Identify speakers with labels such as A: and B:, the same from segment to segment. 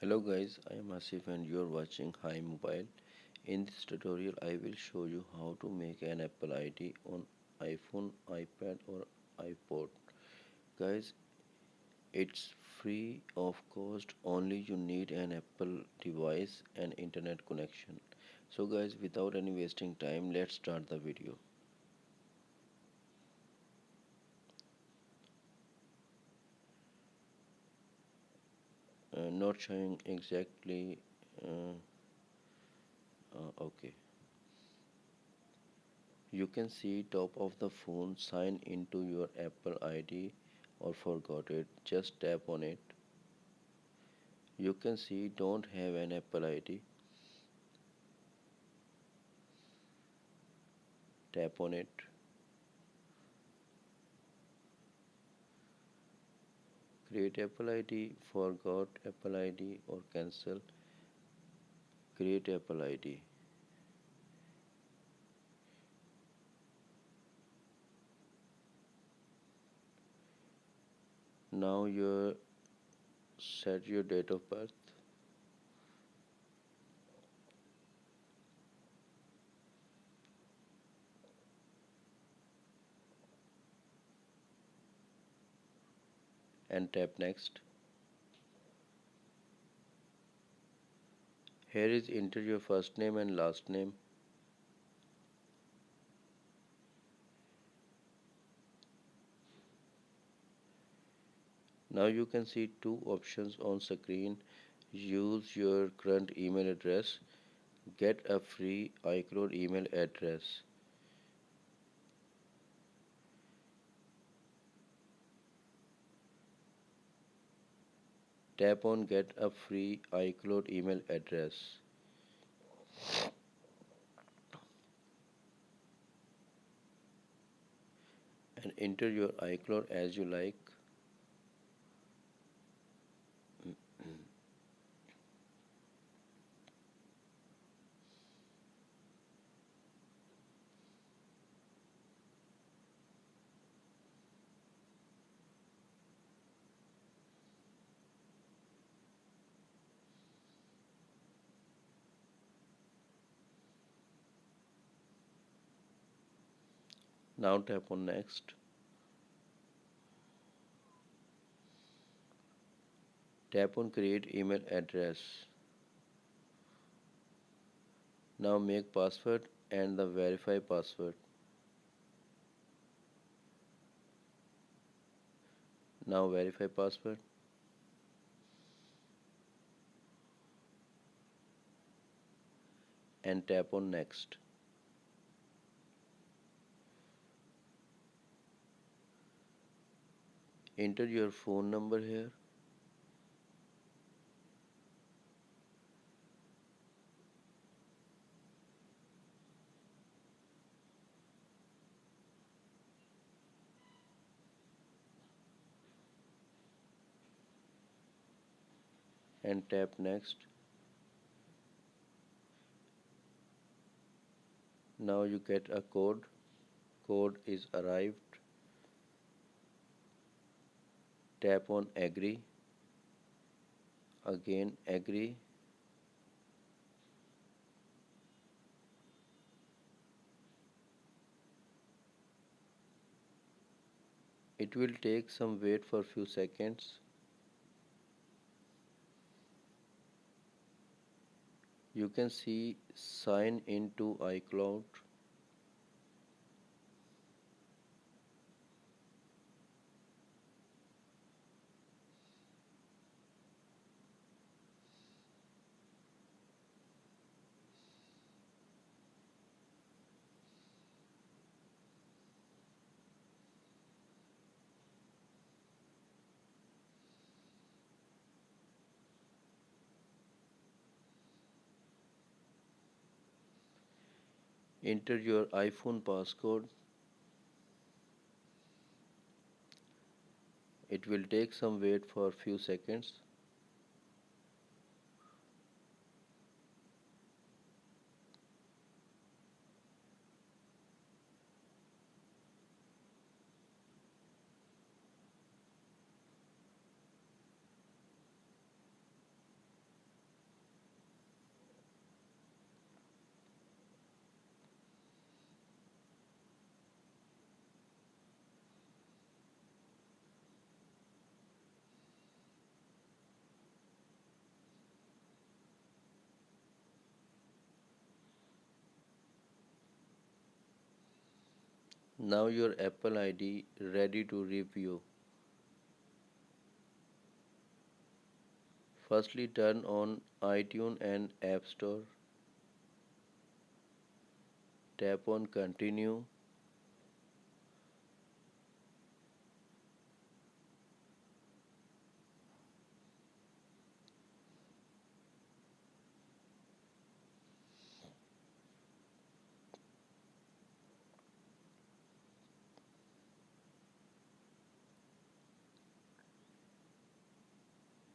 A: Hello guys, I am Asif and you are watching Hi Mobile. In this tutorial I will show you how to make an Apple ID on iPhone, iPad or iPod. Guys, it's free of cost, only you need an Apple device and internet connection. So guys, without any wasting time, let's start the video. Not showing exactly uh, okay. You can see top of the phone, sign into your Apple ID or forgot it, just tap on it. You can see don't have an Apple ID, tap on it. Create Apple ID, forgot Apple ID or cancel, create Apple ID. Now you set your date of birth and tap next. Here is enter your first name and last name. Now you can see two options on screen. Use your current email address, get a free iCloud email address. Tap on get a free iCloud email address and enter your iCloud as you like. Now tap on next. Tap on create email address. Now make password and the verify password. Now verify password and tap on next. Enter your phone number here and tap next. Now you get a code. Code is arrived. Tap on agree. Again agree. It will take some wait for few seconds. You can see sign into iCloud. Enter your iPhone passcode. It will take some wait for few seconds. Now your Apple ID ready to review. Firstly, turn on iTunes and App Store. Tap on Continue.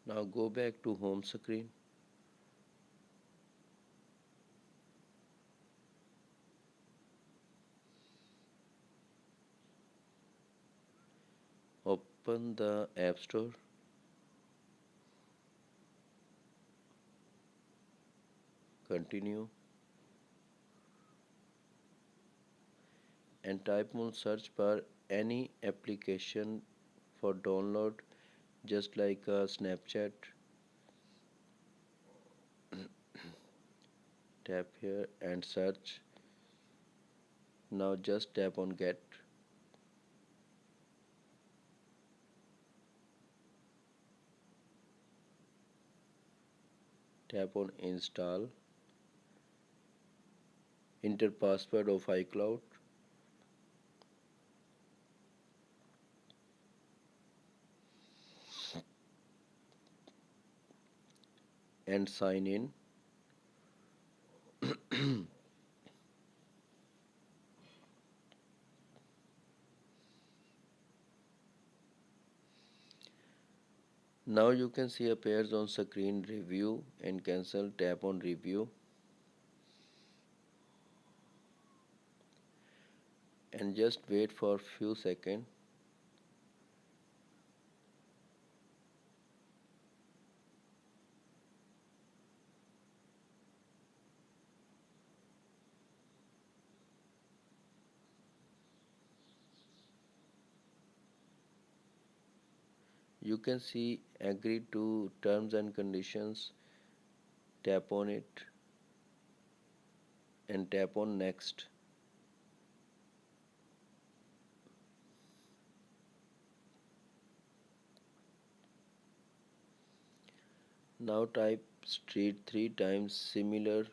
A: Now go back to home screen. Open the App Store. Continue. And type on search bar any application for download, just like Snapchat. Tap here and search. Now just tap on get. Tap on install. Enter password of iCloud and sign in. Now you can see appears on screen review and cancel. Tap on review and just wait for few seconds. You can see agree to terms and conditions. Tap on it and tap on next. Now type street 3 times, similar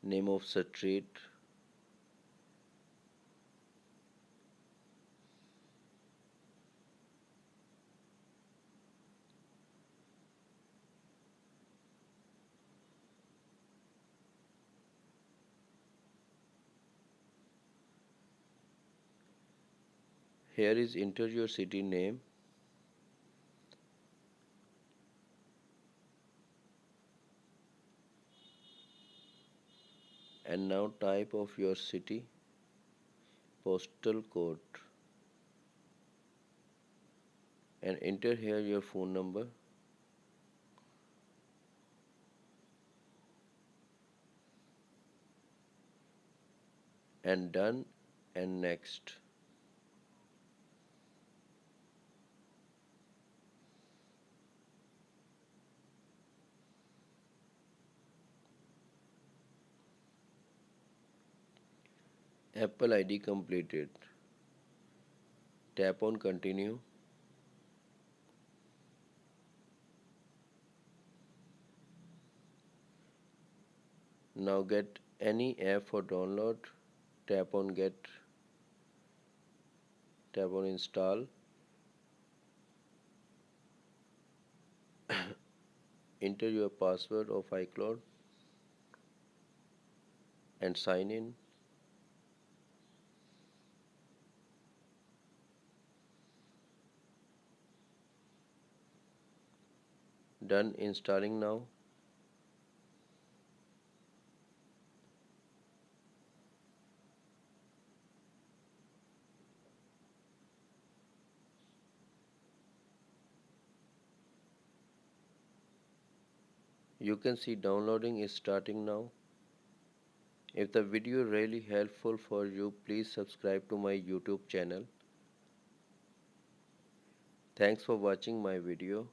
A: name of street. Here is enter your city name. And now type of your city, postal code, and enter here your phone number. And done and next. Apple ID completed. Tap on continue. Now get any app for download. Tap on get. Tap on install. Enter your password of iCloud and sign in. Done installing now. You can see downloading is starting now. If the video really helpful for you, please subscribe to my YouTube channel. Thanks for watching my video.